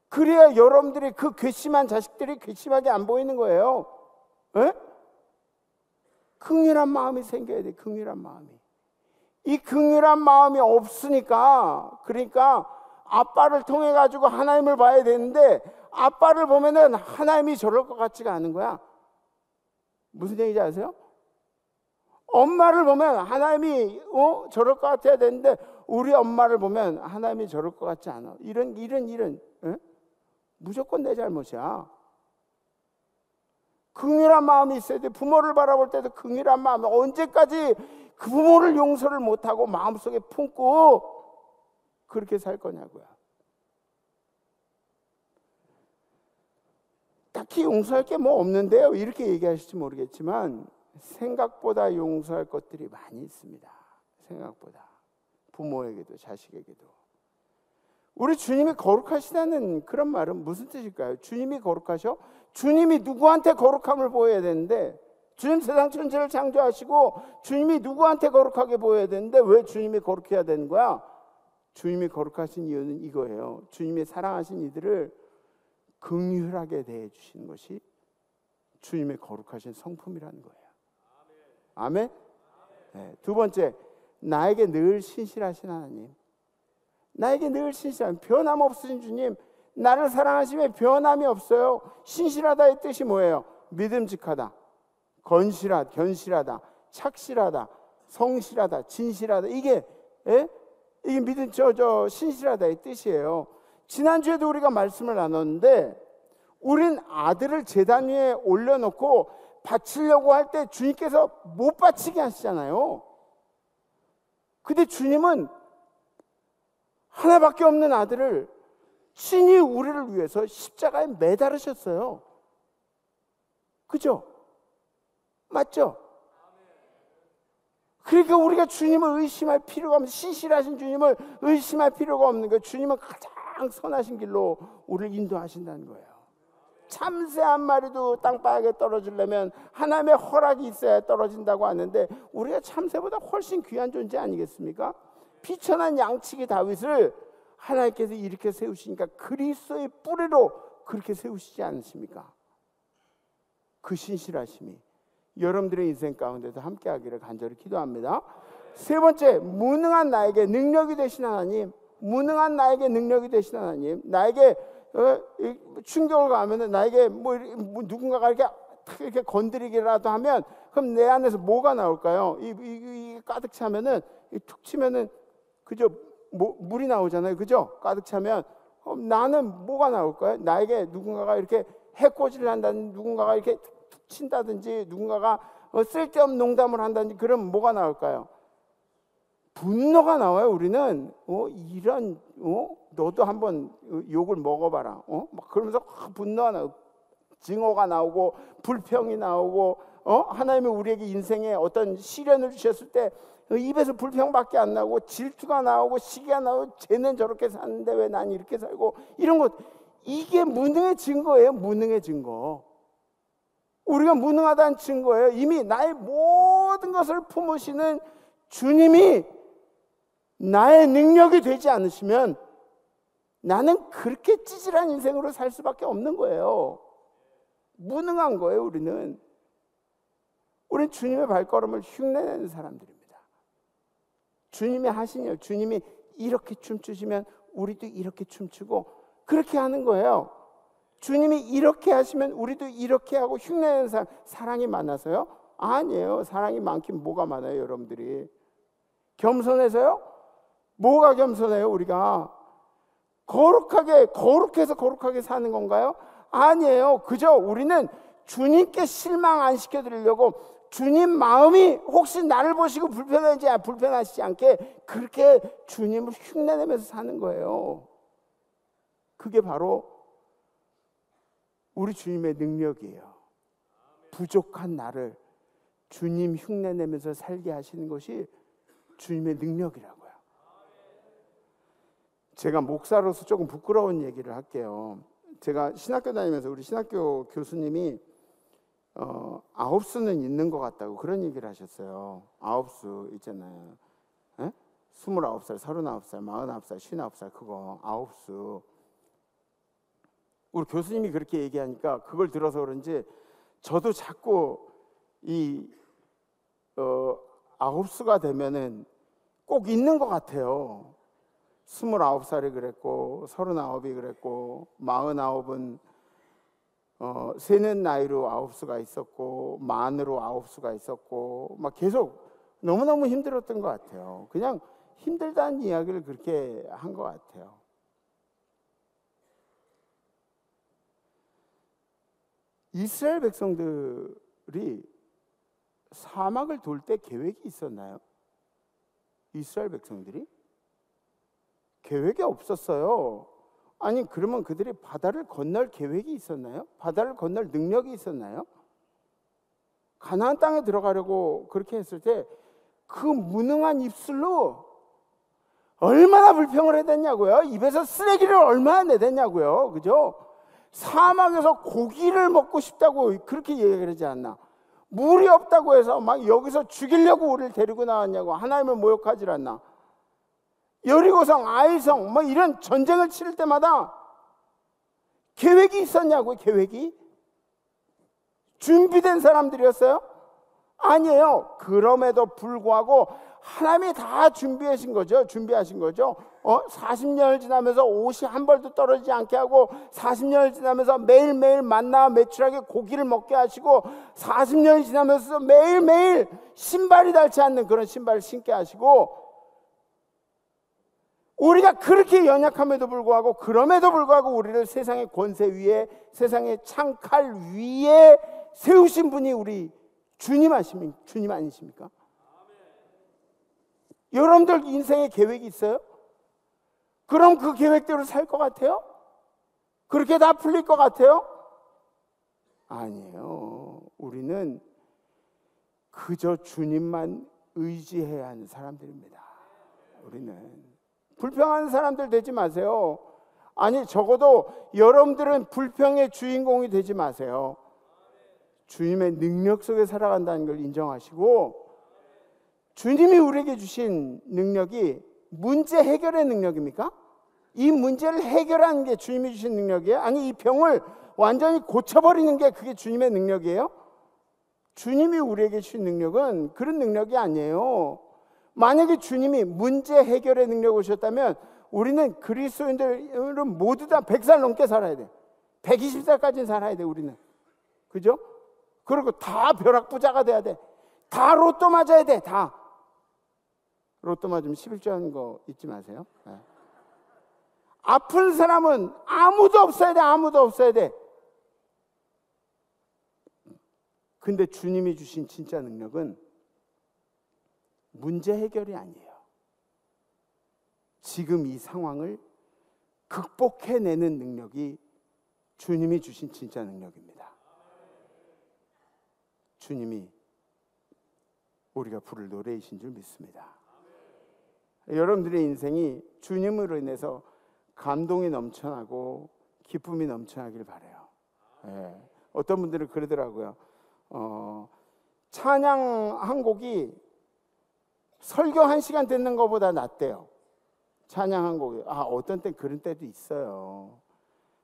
그래야 여러분들이 그 괘씸한 자식들이 괘씸하게 안 보이는 거예요. 긍휼한 마음이 생겨야 돼. 긍휼한 마음이. 이 긍휼한 마음이 없으니까, 그러니까 아빠를 통해 가지고 하나님을 봐야 되는데 아빠를 보면은 하나님이 저럴 것 같지가 않은 거야. 무슨 얘기인지 아세요? 엄마를 보면 하나님이 저럴 것 같아야 되는데 우리 엄마를 보면 하나님이 저럴 것 같지 않아. 이런 무조건 내 잘못이야. 긍휼한 마음이 있어야 돼. 부모를 바라볼 때도 긍휼한 마음. 언제까지 그 부모를 용서를 못하고 마음속에 품고 그렇게 살 거냐고요. 딱히 용서할 게 뭐 없는데요, 이렇게 얘기하실지 모르겠지만 생각보다 용서할 것들이 많이 있습니다. 생각보다. 부모에게도 자식에게도. 우리 주님이 거룩하시다는 그런 말은 무슨 뜻일까요? 주님이 거룩하셔? 주님이 누구한테 거룩함을 보여야 되는데, 주님 세상 천지를 창조하시고 주님이 누구한테 거룩하게 보여야 되는데 왜 주님이 거룩해야 되는 거야? 주님이 거룩하신 이유는 이거예요. 주님이 사랑하신 이들을 긍휼하게 대해 주시는 것이 주님의 거룩하신 성품이라는 거예요. 아멘? 네, 두 번째, 나에게 늘 신실하신 하나님. 나에게 늘 신실한, 변함없으신 주님. 나를 사랑하시면 변함이 없어요. 신실하다의 뜻이 뭐예요? 믿음직하다, 견실하다, 착실하다, 성실하다, 진실하다. 이게 신실하다의 뜻이에요. 지난주에도 우리가 말씀을 나눴는데, 우린 아들을 제단 위에 올려놓고 바치려고 할 때 주님께서 못 바치게 하시잖아요. 근데 주님은 하나밖에 없는 아들을 친히 우리를 위해서 십자가에 매달으셨어요. 그죠? 맞죠? 그러니까 우리가 주님을 의심할 필요가 없는, 신실하신 주님을 의심할 필요가 없는 거예요. 주님은 가장 선하신 길로 우리를 인도하신다는 거예요. 참새 한 마리도 땅바닥에 떨어지려면 하나님의 허락이 있어야 떨어진다고 하는데, 우리가 참새보다 훨씬 귀한 존재 아니겠습니까? 피천한 양치기 다윗을 하나님께서 이렇게 세우시니까 그리스도의 뿌리로 그렇게 세우시지 않으십니까? 그 신실하심이 여러분들의 인생 가운데서 함께하기를 간절히 기도합니다. 세 번째, 무능한 나에게 능력이 되신 하나님. 무능한 나에게 능력이 되신 하나님. 나에게 충격을 가하면은 나에게 누군가가 이렇게 건드리기라도 하면 그럼 내 안에서 뭐가 나올까요? 이 가득 차면은 툭 치면은 그죠? 물이 나오잖아요, 그죠? 가득 차면 나는 뭐가 나올까요? 나에게 누군가가 이렇게 해코지를 한다든지, 누군가가 이렇게 툭 친다든지, 누군가가 쓸데없는 농담을 한다든지, 그럼 뭐가 나올까요? 분노가 나와요. 우리는 너도 한번 욕을 먹어봐라. 막 그러면서 분노가 나오고, 증오가 나오고, 불평이 나오고, 하나님이 우리에게 인생에 어떤 시련을 주셨을 때 입에서 불평밖에 안 나오고, 질투가 나오고, 시기가 나오고, 쟤는 저렇게 사는데 왜 난 이렇게 살고, 이런 것, 이게 무능의 증거예요. 무능의 증거. 우리가 무능하다는 증거예요. 이미 나의 모든 것을 품으시는 주님이 나의 능력이 되지 않으시면 나는 그렇게 찌질한 인생으로 살 수밖에 없는 거예요. 무능한 거예요. 우리는 주님의 발걸음을 흉내내는 사람들입니다. 주님이 하신 일, 주님이 이렇게 춤추시면 우리도 이렇게 춤추고 그렇게 하는 거예요. 주님이 이렇게 하시면 우리도 이렇게 하고 흉내내는 사람. 사랑이 많아서요? 아니에요. 사랑이 많긴 뭐가 많아요, 여러분들이. 겸손해서요? 뭐가 겸손해요, 우리가? 거룩해서 거룩하게 사는 건가요? 아니에요. 그저 우리는 주님께 실망 안 시켜드리려고, 주님 마음이 혹시 나를 보시고 불편하시지 않게 그렇게 주님을 흉내내면서 사는 거예요. 그게 바로 우리 주님의 능력이에요. 부족한 나를 주님 흉내내면서 살게 하시는 것이 주님의 능력이라고요. 제가 목사로서 조금 부끄러운 얘기를 할게요. 제가 신학교 다니면서 우리 신학교 교수님이 9수는 있는 것 같다고 그런 얘기를 하셨어요. 9수 있잖아요. 29살, 39살, 49살, 59살 그거 9수. 우리 교수님이 그렇게 얘기하니까 그걸 들어서 그런지 저도 자꾸 이 9수가 되면은 꼭 있는 것 같아요. 29살이 그랬고 39이 그랬고 49은 세는 나이로 9수가 있었고 만으로 9수가 있었고 막 계속 너무너무 힘들었던 것 같아요. 그냥 힘들다는 이야기를 그렇게 한 것 같아요. 이스라엘 백성들이 사막을 돌 때 계획이 있었나요? 이스라엘 백성들이? 계획이 없었어요. 아니 그러면 그들이 바다를 건널 계획이 있었나요? 바다를 건널 능력이 있었나요? 가나안 땅에 들어가려고 그렇게 했을 때 그 무능한 입술로 얼마나 불평을 해댔냐고요. 입에서 쓰레기를 얼마나 내댔냐고요. 그죠? 사막에서 고기를 먹고 싶다고 그렇게 얘기를 하지 않나. 물이 없다고 해서 막 여기서 죽이려고 우리를 데리고 나왔냐고. 하나님을 모욕하지 않나. 여리고성, 아이성 뭐 이런 전쟁을 치를 때마다 계획이 있었냐고요. 계획이 준비된 사람들이었어요? 아니에요. 그럼에도 불구하고 하나님이 다 준비하신 거죠. 40년을 지나면서 옷이 한 벌도 떨어지지 않게 하고 40년을 지나면서 매일매일 만나와 매출하게 고기를 먹게 하시고 40년이 지나면서 매일매일 신발이 닳지 않는 그런 신발을 신게 하시고 우리가 그렇게 연약함에도 불구하고 그럼에도 불구하고 우리를 세상의 권세 위에 세상의 창칼 위에 세우신 분이 우리 주님 아니십니까? 여러분들 인생에 계획이 있어요? 그럼 그 계획대로 살 것 같아요? 그렇게 다 풀릴 것 같아요? 아니에요. 우리는 그저 주님만 의지해야 하는 사람들입니다. 우리는 불평하는 사람들 되지 마세요. 아니 적어도 여러분들은 불평의 주인공이 되지 마세요. 주님의 능력 속에 살아간다는 걸 인정하시고 주님이 우리에게 주신 능력이 문제 해결의 능력입니까? 이 문제를 해결하는 게 주님이 주신 능력이에요? 아니, 이 병을 완전히 고쳐버리는 게 그게 주님의 능력이에요? 주님이 우리에게 주신 능력은 그런 능력이 아니에요. 만약에 주님이 문제 해결의 능력을 주셨다면 우리는 그리스도인들은 모두 다 100살 넘게 살아야 돼. 120살까지는 살아야 돼, 우리는. 그죠? 그리고 다 벼락부자가 돼야 돼. 다 로또 맞아야 돼, 다. 로또 맞으면 11조 하는 거 잊지 마세요. 네. 아픈 사람은 아무도 없어야 돼, 아무도 없어야 돼. 근데 주님이 주신 진짜 능력은 문제 해결이 아니에요. 지금 이 상황을 극복해내는 능력이 주님이 주신 진짜 능력입니다. 주님이 우리가 부를 노래이신 줄 믿습니다. 여러분들의 인생이 주님으로 인해서 감동이 넘쳐나고 기쁨이 넘쳐나길 바라요. 예. 어떤 분들은 그러더라고요. 찬양 한 곡이 설교 1시간 듣는 것보다 낫대요. 찬양 한 곡이. 어떤 때 그런 때도 있어요.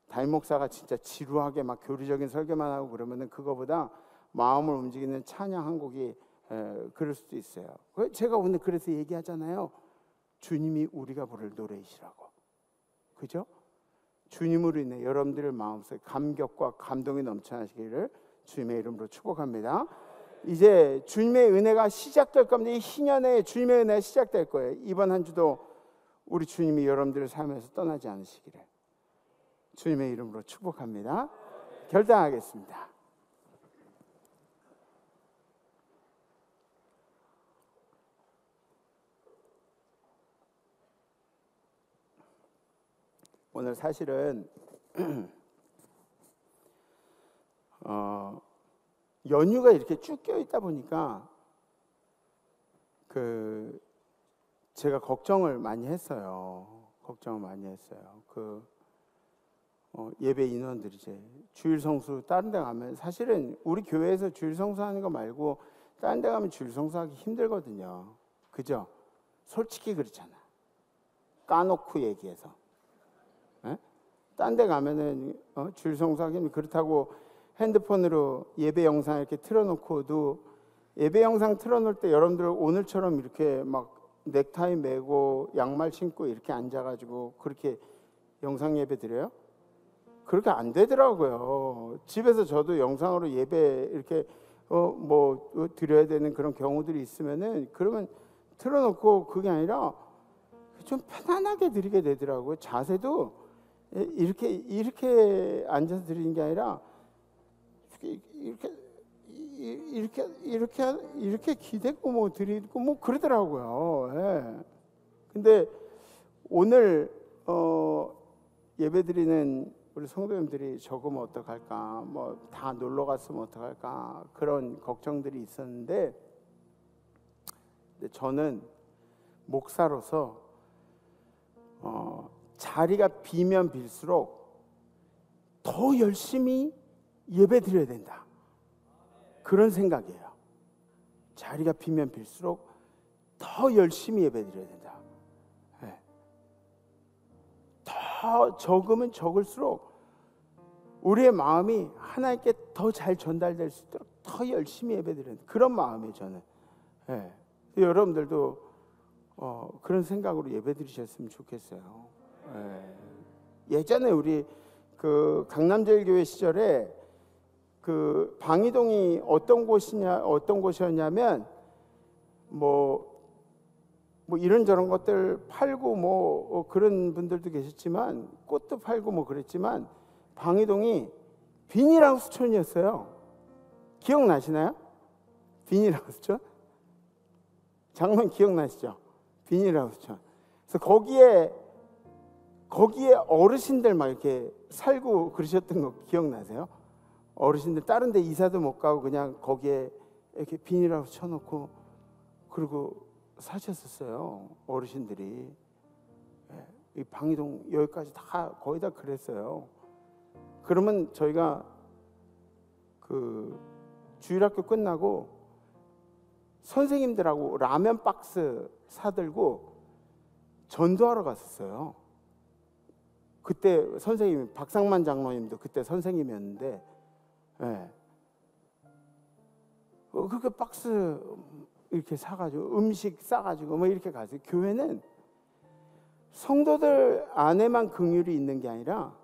담임 목사가 진짜 지루하게 막 교리적인 설교만 하고 그러면은 그거보다 마음을 움직이는 찬양 한 곡이 그럴 수도 있어요. 제가 오늘 그래서 얘기하잖아요. 주님이 우리가 부를 노래이시라고. 그죠? 주님으로 인해 여러분들의 마음속에 감격과 감동이 넘쳐나시기를 주님의 이름으로 축복합니다. 이제 주님의 은혜가 시작될 겁니다. 이 신년에 주님의 은혜가 시작될 거예요. 이번 한 주도 우리 주님이 여러분들의 삶에서 떠나지 않으시기를 주님의 이름으로 축복합니다. 결단하겠습니다. 오늘 사실은 연휴가 이렇게 쭉 껴있다 보니까 제가 걱정을 많이 했어요. 예배 인원들이 이제 주일 성수 다른 데 가면 사실은 우리 교회에서 주일 성수하는 거 말고 다른 데 가면 주일 성수하기 힘들거든요. 그죠? 솔직히 그렇잖아. 까놓고 얘기해서. 딴 데 가면은 주일 성수하기는 그렇다고 핸드폰으로 예배 영상 이렇게 틀어놓고도 예배 영상 틀어놓을 때 여러분들 오늘처럼 이렇게 막 넥타이 매고 양말 신고 이렇게 앉아가지고 그렇게 영상 예배 드려요? 그렇게 안 되더라고요. 집에서 저도 영상으로 예배 이렇게 드려야 되는 그런 경우들이 있으면은 그러면 틀어놓고 그게 아니라 좀 편안하게 드리게 되더라고요. 자세도 이렇게 앉아서 드리는 게 아니라 이렇게 기대고 뭐 드리고 뭐 그러더라고요. 예. 근데 오늘 예배 드리는 우리 성도님들이 적으면 어떡할까, 뭐 다 놀러 갔으면 어떡할까 그런 걱정들이 있었는데, 근데 저는 목사로서 자리가 비면 빌수록 더 열심히 예배 드려야 된다. 그런 생각이에요. 자리가 비면 빌수록 더 열심히 예배 드려야 된다. 네. 더 적으면 적을수록 우리의 마음이 하나님께 더 잘 전달될 수 있도록 더 열심히 예배 드려야 된다. 그런 마음이에요, 저는. 네. 여러분들도 그런 생각으로 예배 드리셨으면 좋겠어요. 네. 예전에 우리 강남제일교회 시절에 방이동이 어떤 곳이었냐면 뭐 이런저런 것들 팔고 그런 분들도 계셨지만 꽃도 팔고 뭐 그랬지만 방이동이 비닐하우스촌이었어요. 기억나시나요? 비닐하우스촌? 장면 기억나시죠? 비닐하우스촌. 그래서 거기에 어르신들 막 이렇게 살고 그러셨던 거 기억나세요? 어르신들 다른 데 이사도 못 가고 그냥 거기에 이렇게 비닐하우스 쳐놓고 그리고 사셨었어요. 어르신들이. 이 방이동 여기까지 다 거의 다 그랬어요. 그러면 저희가 주일학교 끝나고 선생님들하고 라면 박스 사들고 전도하러 갔었어요. 그때 선생님 박상만 장로님도 그때 선생님이었는데, 예. 그렇게 박스 이렇게 사가지고 음식 싸가지고 뭐 이렇게 가세요. 교회는 성도들 안에만 긍휼이 있는 게 아니라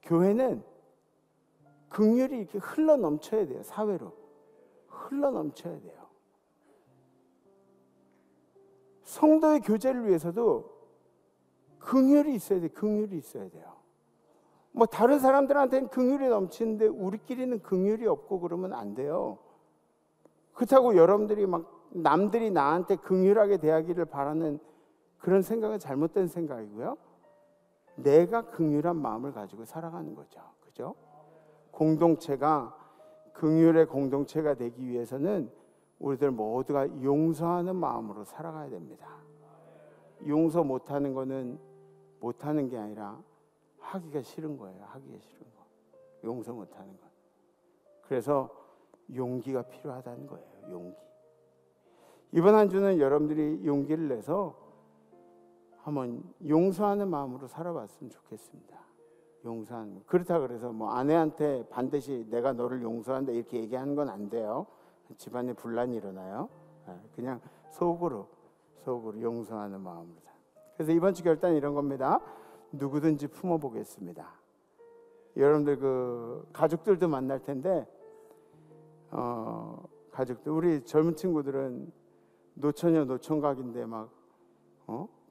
교회는 긍휼이 이렇게 흘러 넘쳐야 돼요. 사회로 흘러 넘쳐야 돼요. 성도의 교제를 위해서도 긍휼이 있어야 돼요. 긍휼이 있어야 돼요. 뭐 다른 사람들한테는 긍휼이 넘치는데 우리끼리는 긍휼이 없고 그러면 안 돼요. 그렇다고 여러분들이 막 남들이 나한테 긍휼하게 대하기를 바라는 그런 생각은 잘못된 생각이고요. 내가 긍휼한 마음을 가지고 살아가는 거죠. 그죠? 공동체가 긍휼의 공동체가 되기 위해서는 우리들 모두가 용서하는 마음으로 살아가야 됩니다. 용서 못하는 거는 못하는 게 아니라 하기가 싫은 거예요. 하기가 싫은 거. 용서 못하는 거. 그래서 용기가 필요하다는 거예요. 용기. 이번 한 주는 여러분들이 용기를 내서 한번 용서하는 마음으로 살아봤으면 좋겠습니다. 용서하는. 그렇다 그래서 뭐 아내한테 반드시 내가 너를 용서한다 이렇게 얘기하는 건 안 돼요. 집안에 분란이 일어나요. 그냥 속으로 용서하는 마음으로. 그래서 이번 주 결단은 이런 겁니다. 누구든지 품어보겠습니다. 여러분들 그 가족들도 만날 텐데, 가족들 우리 젊은 친구들은 노처녀 노총각인데 막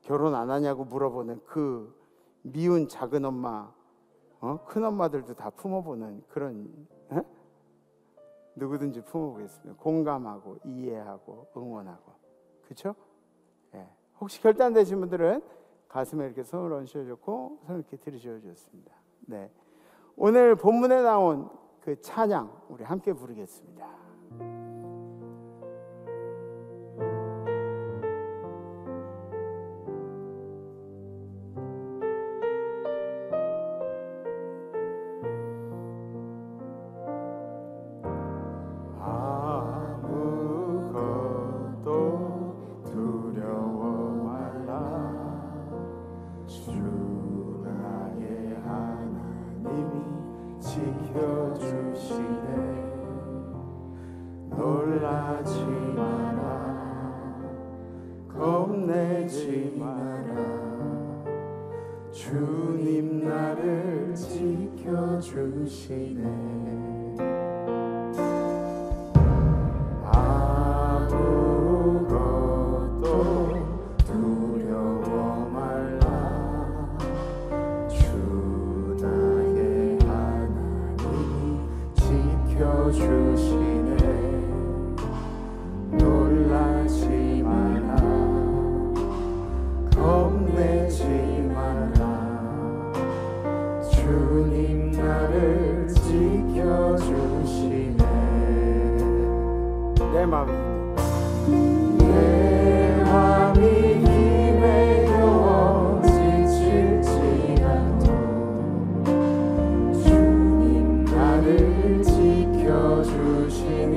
결혼 안 하냐고 물어보는 그 미운 작은 엄마, 큰 엄마들도 다 품어보는 그런. 누구든지 품어보겠습니다. 공감하고 이해하고 응원하고. 그렇죠? 예. 혹시 결단되신 분들은 가슴에 이렇게 손을 얹으셔줬고 손을 이렇게 들으셔줬습니다. 네. 오늘 본문에 나온 그 찬양 우리 함께 부르겠습니다. 주님 나를 지켜주시네. 아무것도 두려워 말라. 주 나의 하나님이 지켜주시네. 놀라지 마라. 겁내지 주님 나를 지켜주시네. 내 마음이 힘에 겨워 지칠지라도 주님 나를 지켜주시네.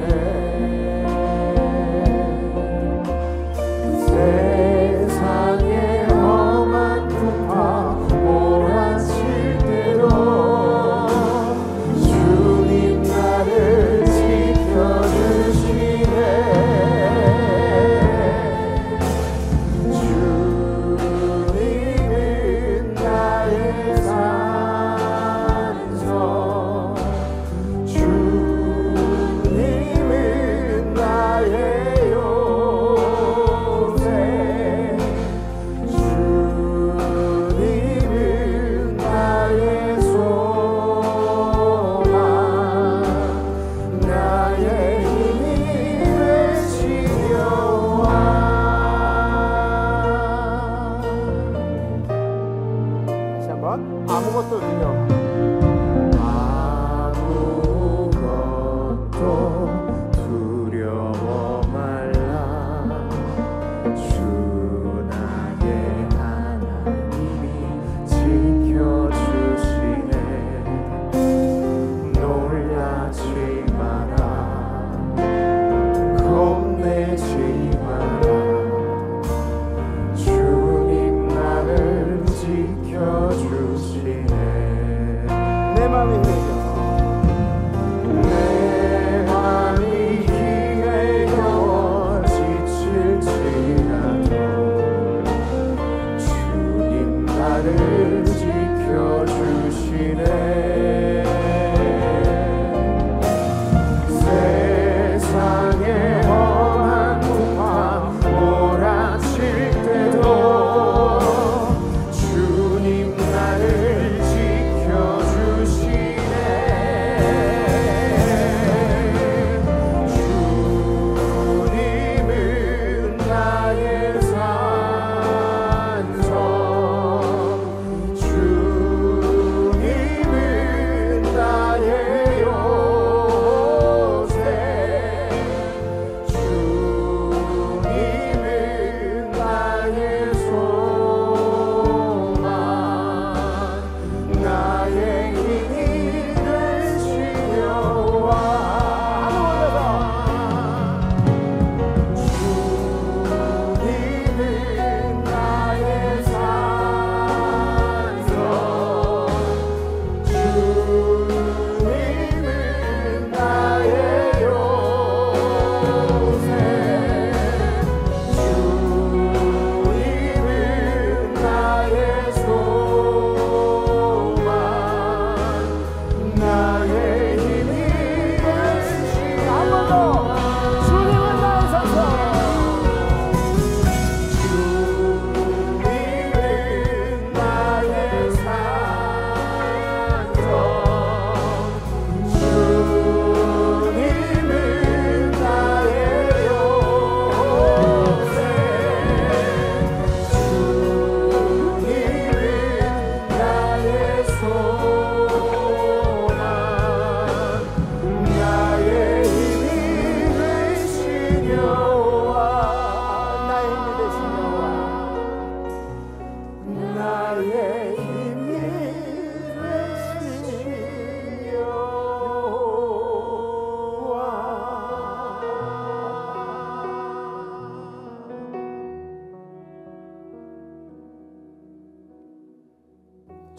세상의 험한 풍파 몰아칠 때도 주님 나를 지켜주시네. 주님은 나의 산성. 주님은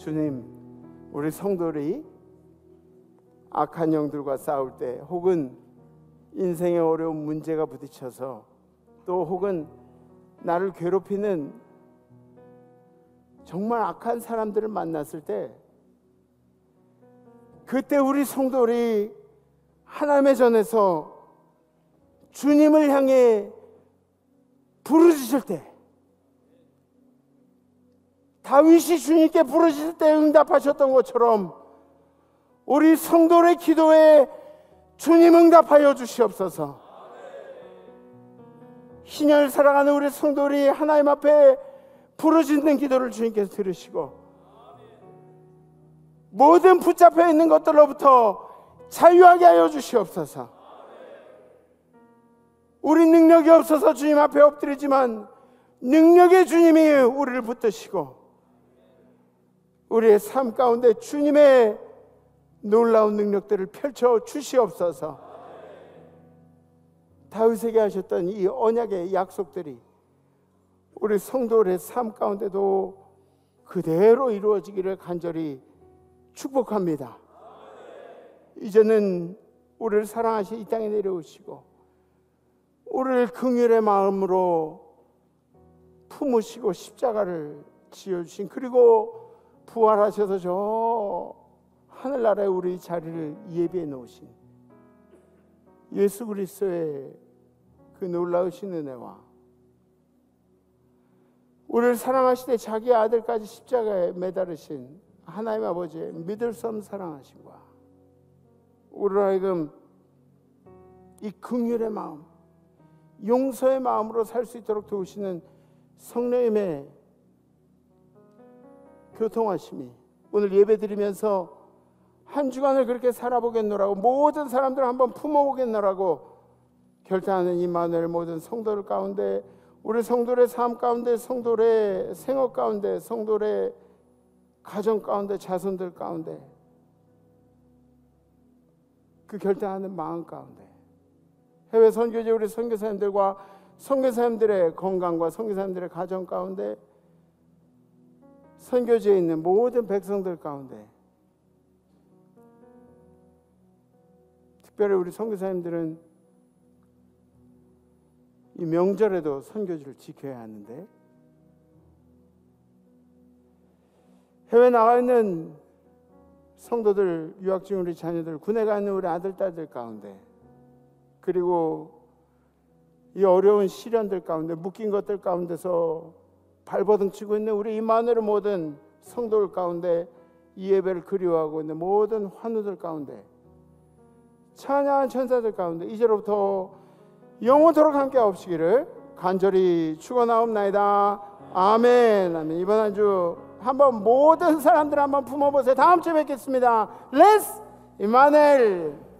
주님, 우리 성도들이 악한 영들과 싸울 때, 혹은 인생의 어려운 문제가 부딪혀서, 또 혹은 나를 괴롭히는 정말 악한 사람들을 만났을 때, 그때 우리 성도들이 하나님의 전에서 주님을 향해 부르짖을 때, 다윗이 주님께 부르짖을 때 응답하셨던 것처럼 우리 성도의 기도에 주님 응답하여 주시옵소서. 희년을 살아가는 우리 성도들이 하나님 앞에 부르짖는 기도를 주님께서 들으시고, 모든 붙잡혀 있는 것들로부터 자유하게 하여 주시옵소서. 우리 능력이 없어서 주님 앞에 엎드리지만 능력의 주님이 우리를 붙드시고, 우리의 삶 가운데 주님의 놀라운 능력들을 펼쳐 주시옵소서. 다윗에게 하셨던 이 언약의 약속들이 우리 성도들의 삶 가운데도 그대로 이루어지기를 간절히 축복합니다. 이제는 우리를 사랑하시 이 땅에 내려오시고 우리를 긍휼의 마음으로 품으시고 십자가를 지어주신, 그리고 부활하셔서 저 하늘나라에 우리 자리를 예비해 놓으신 예수 그리스도의 그 놀라우신 은혜와, 우리를 사랑하시되 자기 아들까지 십자가에 매달으신 하나님 아버지의 믿을 수 없는 사랑하심과, 우리로 하여금 이 긍휼의 마음, 용서의 마음으로 살 수 있도록 도우시는 성령님의 교통하심이, 오늘 예배 드리면서 한 주간을 그렇게 살아보겠노라고, 모든 사람들을 한번 품어보겠노라고 결단하는 임마누엘 모든 성도들 가운데, 우리 성도의 삶 가운데, 성도의 생업 가운데, 성도의 가정 가운데, 자손들 가운데, 그 결단하는 마음 가운데, 해외 선교제 우리 선교사님들과 선교사님들의 건강과 선교사님들의 가정 가운데, 선교지에 있는 모든 백성들 가운데, 특별히 우리 선교사님들은 이 명절에도 선교지를 지켜야 하는데, 해외 나가 있는 성도들, 유학 중인 우리 자녀들, 군에 가 있는 우리 아들, 딸들 가운데, 그리고 이 어려운 시련들 가운데, 묶인 것들 가운데서 발버둥 치고 있는 우리 임마누엘 모든 성도들 가운데, 이 예배를 그리워하고 있는 모든 환우들 가운데, 찬양한 천사들 가운데 이제로부터 영원토록 함께 하옵시기를 간절히 축원하옵나이다. 아멘. 아멘. 이번 한 주 한번 모든 사람들 한번 품어보세요. 다음 주에 뵙겠습니다. 레스 임마누엘.